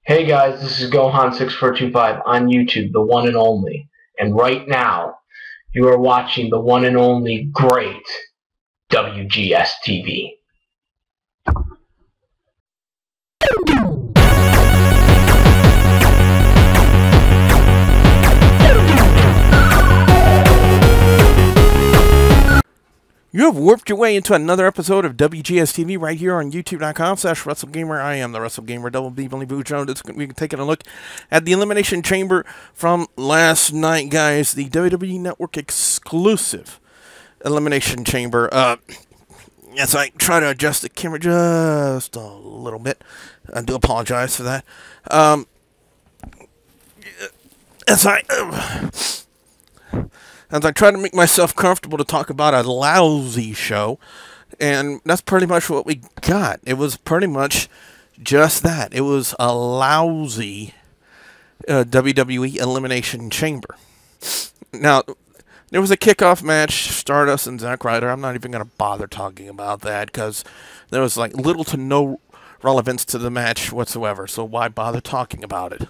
Hey guys, this is Gohan6425 on YouTube, the one and only. And right now, you are watching the one and only great WGS-TV. You have warped your way into another episode of WGS-TV right here on YouTube.com/WrestleGamer. I am the WrestleGamer, Double B, Billy Boo Jones. We're taking a look at the Elimination Chamber from last night, guys. The WWE Network exclusive Elimination Chamber. As I try to adjust the camera just a little bit, I do apologize for that. As I try to make myself comfortable to talk about a lousy show, and that's pretty much what we got. It was pretty much just that. It was a lousy WWE Elimination Chamber. Now, there was a kickoff match, Stardust and Zack Ryder. I'm not even going to bother talking about that because there was like little to no relevance to the match whatsoever, so why bother talking about it?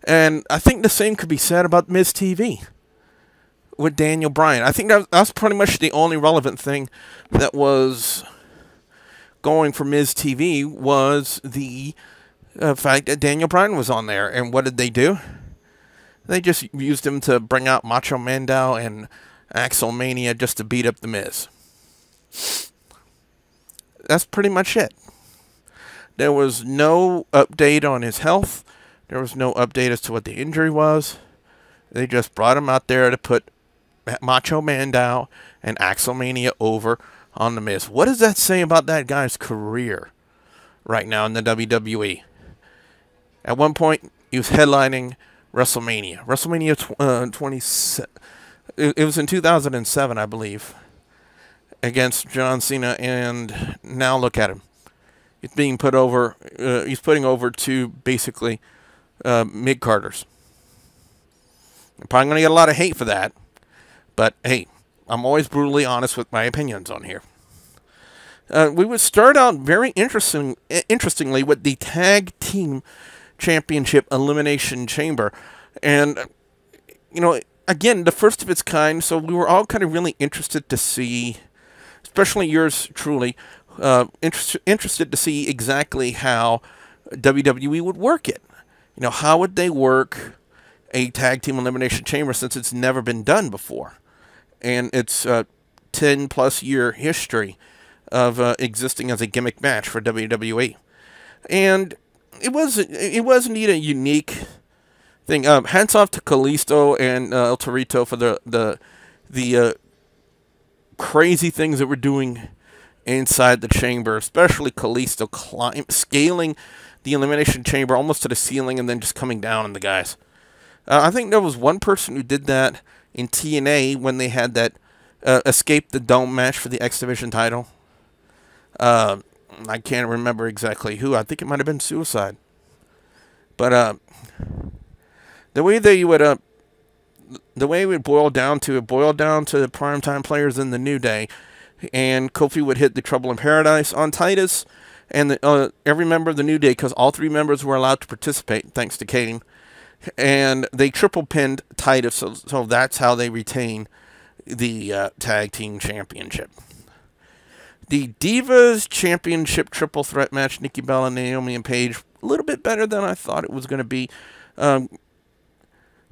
And I think the same could be said about MizTV with Daniel Bryan. I think that's pretty much the only relevant thing that was going for MizTV was the fact that Daniel Bryan was on there. And what did they do? They just used him to bring out Macho Mandow and Axelmania just to beat up The Miz. That's pretty much it. There was no update on his health. There was no update as to what the injury was. They just brought him out there to put Macho Mandow and Axelmania over on The Miz. What does that say about that guy's career right now in the WWE? At one point, he was headlining WrestleMania. WrestleMania 27. It was in 2007, I believe, against John Cena, and now look at him. He's being put over. He's putting over two basically mid-carders. I'm probably going to get a lot of hate for that. But, hey, I'm always brutally honest with my opinions on here. We would start out very interestingly with the Tag Team Championship Elimination Chamber. And, you know, again, the first of its kind, so we were all kind of really interested to see, especially yours truly, interested to see exactly how WWE would work it. You know, how would they work a Tag Team Elimination Chamber since it's never been done before? And it's a 10-plus year history of existing as a gimmick match for WWE. And it was indeed a unique thing. Hats off to Kalisto and El Torito for the crazy things that we're doing inside the chamber, especially Kalisto scaling the Elimination Chamber almost to the ceiling and then just coming down on the guys. I think there was one person who did that in TNA when they had that Escape the Dome match for the X Division title. I can't remember exactly who. I think it might have been Suicide. But the way it would boil down to the primetime players in the New Day, and Kofi would hit the Trouble in Paradise on Titus, and every member of the New Day, because all three members were allowed to participate, thanks to Kane. And they triple pinned Titus, so that's how they retain the Tag Team Championship. The Divas Championship triple threat match, Nikki, Bella, Naomi, and Paige, a little bit better than I thought it was going to be. But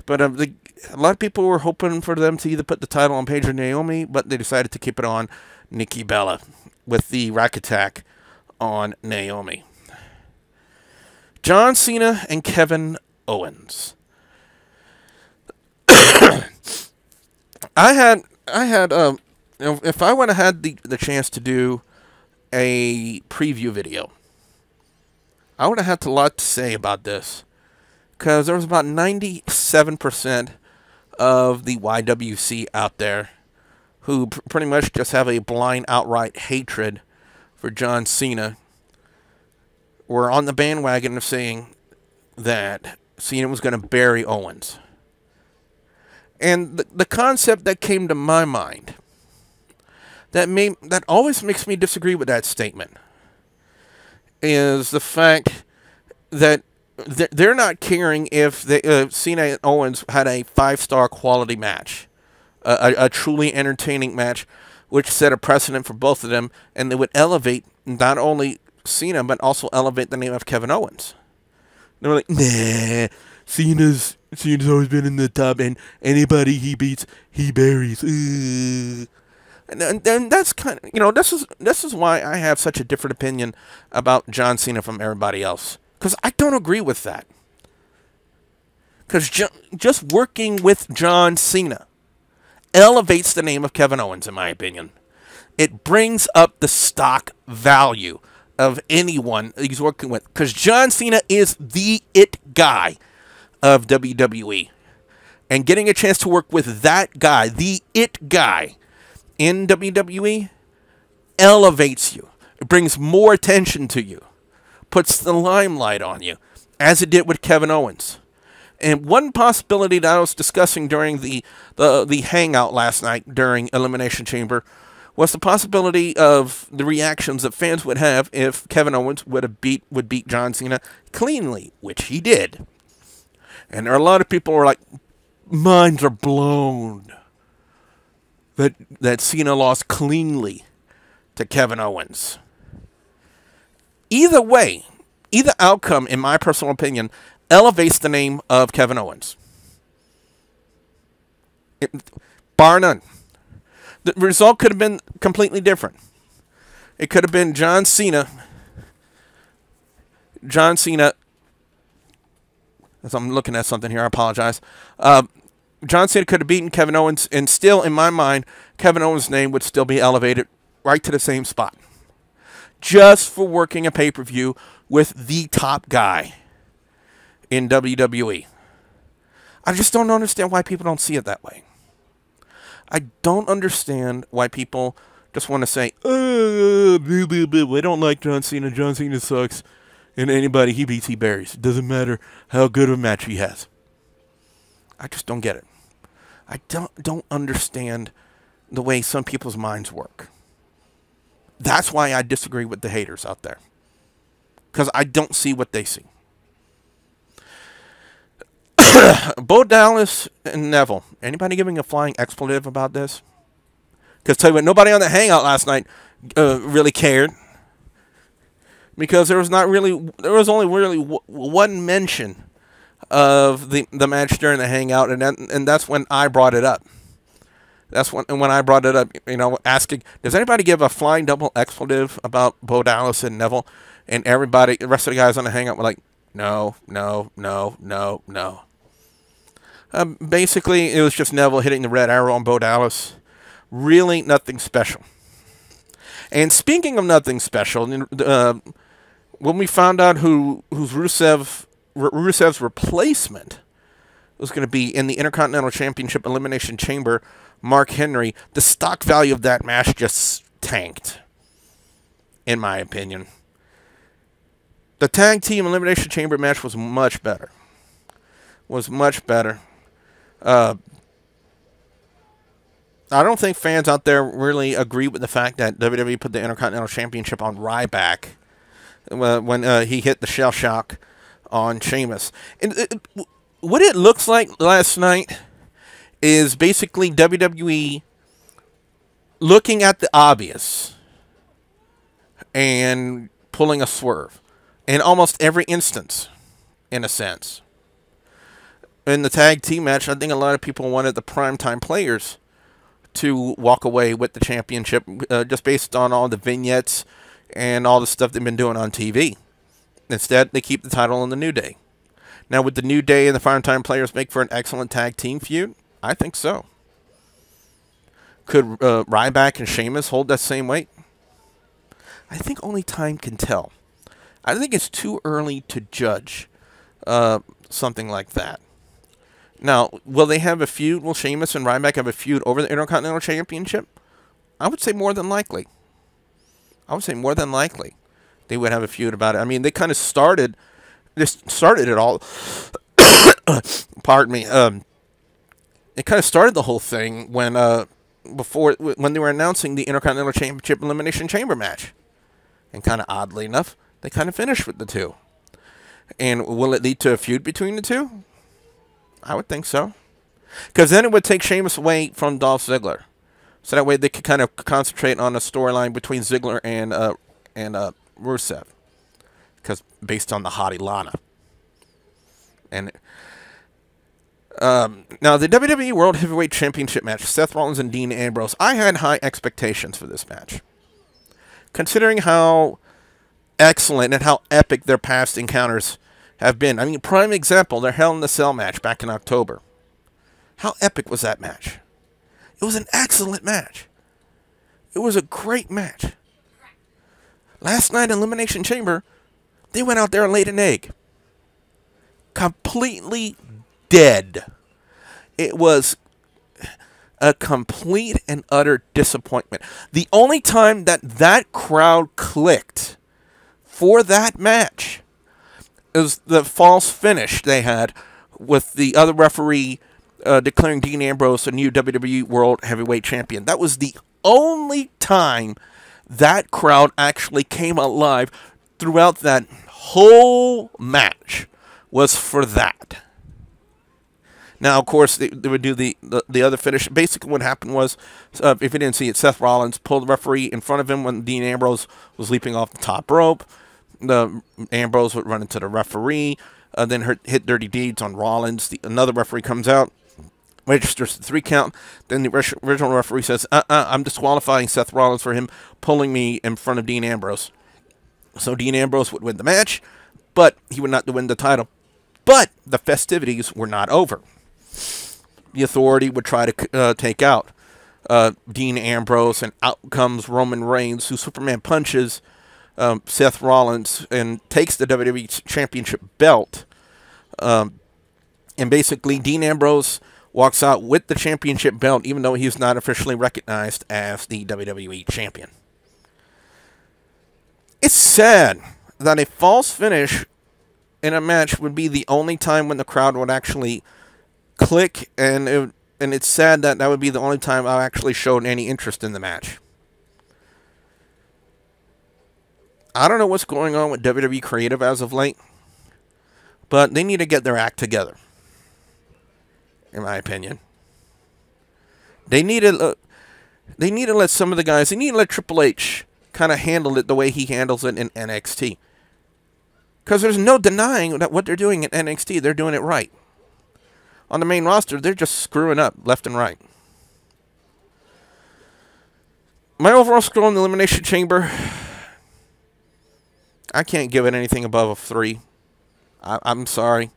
a lot of people were hoping for them to either put the title on Paige or Naomi, but they decided to keep it on Nikki Bella with the Rack Attack on Naomi. John Cena and Kevin Owens. If I would have had the chance to do a preview video, I would have had a lot to say about this, because there was about 97% of the YWC out there who pretty much just have a blind, outright hatred for John Cena, were on the bandwagon of saying that Cena was going to bury Owens. And the concept that came to my mind that always makes me disagree with that statement is the fact that they're not caring if Cena and Owens had a 5-star quality match, a truly entertaining match, which set a precedent for both of them, and they would elevate not only Cena but also elevate the name of Kevin Owens. They were like, nah, Cena's always been in the top, and anybody he beats, he buries. And that's kind of, this is why I have such a different opinion about John Cena from everybody else. Because I don't agree with that. Because just working with John Cena elevates the name of Kevin Owens, in my opinion. It brings up the stock value of anyone he's working with. Because John Cena is the it guy of WWE. And getting a chance to work with that guy, the it guy, in WWE, elevates you. It brings more attention to you. Puts the limelight on you, as it did with Kevin Owens. And one possibility that I was discussing during the hangout last night during Elimination Chamber was the possibility of the reactions that fans would have if Kevin Owens would beat John Cena cleanly, which he did. And there are a lot of people who are like, minds are blown that Cena lost cleanly to Kevin Owens. Either way, either outcome, in my personal opinion, elevates the name of Kevin Owens. Bar none. The result could have been completely different. It could have been John Cena. As I'm looking at something here, I apologize. John Cena could have beaten Kevin Owens, and still, in my mind, Kevin Owens' name would still be elevated right to the same spot. Just for working a pay-per-view with the top guy in WWE. I just don't understand why people don't see it that way. I don't understand why people just want to say, we don't like John Cena. John Cena sucks. And anybody he beats, he buries. It doesn't matter how good of a match he has. I just don't get it. I don't understand the way some people's minds work. That's why I disagree with the haters out there. Because I don't see what they see. Bo Dallas and Neville. Anybody giving a flying expletive about this? Because tell you what, nobody on the hangout last night really cared. Because there was only really one mention of the match during the hangout, and that's when I brought it up. That's when I brought it up, asking, does anybody give a flying double expletive about Bo Dallas and Neville? And everybody, the rest of the guys on the hangout were like, no. Basically, it was just Neville hitting the red arrow on Bo Dallas. Really nothing special. And speaking of nothing special, when we found out who's Rusev's replacement was going to be in the Intercontinental Championship Elimination Chamber, Mark Henry, the stock value of that match just tanked, in my opinion. The Tag Team Elimination Chamber match was much better. I don't think fans out there really agree with the fact that WWE put the Intercontinental Championship on Ryback when he hit the shell shock on Sheamus. And what it looks like last night is basically WWE looking at the obvious and pulling a swerve in almost every instance, in a sense. In the tag team match, I think a lot of people wanted the primetime players to walk away with the championship just based on all the vignettes and all the stuff they've been doing on TV. Instead, they keep the title on the New Day. Now, would the New Day and the primetime players make for an excellent tag team feud? I think so. Could Ryback and Sheamus hold that same weight? I think only time can tell. I think it's too early to judge something like that. Now, will they have a feud? Will Sheamus and Ryback have a feud over the Intercontinental Championship? I would say more than likely. They would have a feud about it. I mean, they kind of started it all. Pardon me. It kind of started the whole thing when they were announcing the Intercontinental Championship Elimination Chamber match. And kind of oddly enough, they kind of finished with the two. And will it lead to a feud between the two? I would think so. Because then it would take Sheamus away from Dolph Ziggler. So that way they could kind of concentrate on a storyline between Ziggler and Rusev. Because based on the hottie Lana. And now the WWE World Heavyweight Championship match, Seth Rollins and Dean Ambrose. I had high expectations for this match. Considering how excellent and how epic their past encounters have been. I mean, prime example, their Hell in a Cell match back in October. How epic was that match? It was an excellent match. It was a great match. Last night, Elimination Chamber, they went out there and laid an egg. Completely dead. It was a complete and utter disappointment. The only time that crowd clicked for that match is the false finish they had with the other referee declaring Dean Ambrose a new WWE World Heavyweight Champion. That was the only time that crowd actually came alive throughout that whole match, was for that. Now, of course, they would do the other finish. Basically, what happened was, if you didn't see it, Seth Rollins pulled the referee in front of him when Dean Ambrose was leaping off the top rope. Ambrose would run into the referee, then hit Dirty Deeds on Rollins. Another referee comes out, registers the 3 count. Then the original referee says, I'm disqualifying Seth Rollins for him pulling me in front of Dean Ambrose. So Dean Ambrose would win the match, but he would not win the title. But the festivities were not over. The Authority would try to take out Dean Ambrose, and out comes Roman Reigns, who Superman punches Seth Rollins and takes the WWE Championship belt. And basically, Dean Ambrose walks out with the championship belt, even though he's not officially recognized as the WWE Champion. It's sad that a false finish in a match would be the only time when the crowd would actually click, and it's sad that would be the only time I actually showed any interest in the match. I don't know what's going on with WWE Creative as of late, but they need to get their act together, in my opinion. They need to let some of the guys, they need to let Triple H kind of handle it the way he handles it in NXT. Because there's no denying that what they're doing in NXT, they're doing it right. On the main roster, they're just screwing up left and right. My overall score in the Elimination Chamber, I can't give it anything above a 3. I'm sorry.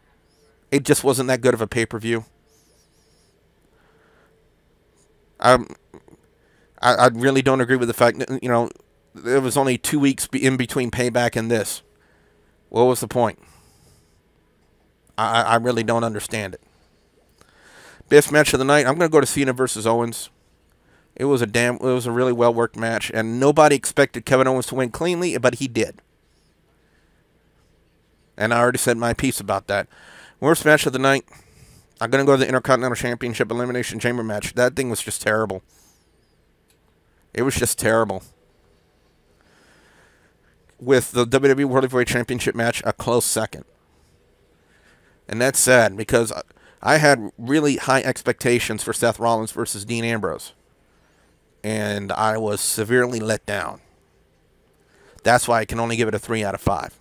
It just wasn't that good of a pay-per-view. I really don't agree with the fact that, you know, there was only 2 weeks in between Payback and this. What was the point? I really don't understand it. Best match of the night, I'm going to go to Cena versus Owens. It was a really well-worked match, and nobody expected Kevin Owens to win cleanly, but he did. And I already said my piece about that. Worst match of the night, I'm going to go to the Intercontinental Championship Elimination Chamber match. That thing was just terrible. It was just terrible. With the WWE World Heavyweight Championship match a close second. And that's sad, because I had really high expectations for Seth Rollins versus Dean Ambrose. And I was severely let down. That's why I can only give it a 3 out of 5.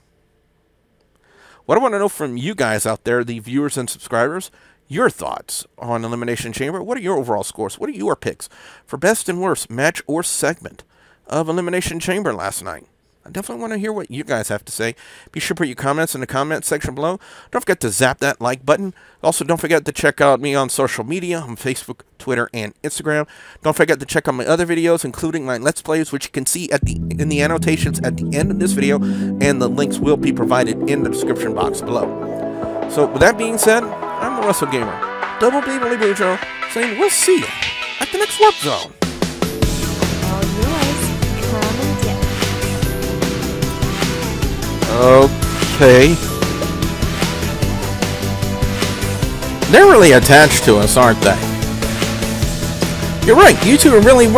What I want to know from you guys out there, the viewers and subscribers, your thoughts on Elimination Chamber. What are your overall scores? What are your picks for best and worst match or segment of Elimination Chamber last night? I definitely want to hear what you guys have to say. Be sure to put your comments in the comment section below. Don't forget to zap that like button. Also, don't forget to check out me on social media, on Facebook, Twitter, and Instagram. Don't forget to check out my other videos, including my Let's Plays, which you can see in the annotations at the end of this video, and the links will be provided in the description box below. So, with that being said, I'm the Russell Gamer, Double B Billy Bujo, saying we'll see you at the next Warp Zone. All yours, come and get it. Okay. They're really attached to us, aren't they? You're right, you two are really worth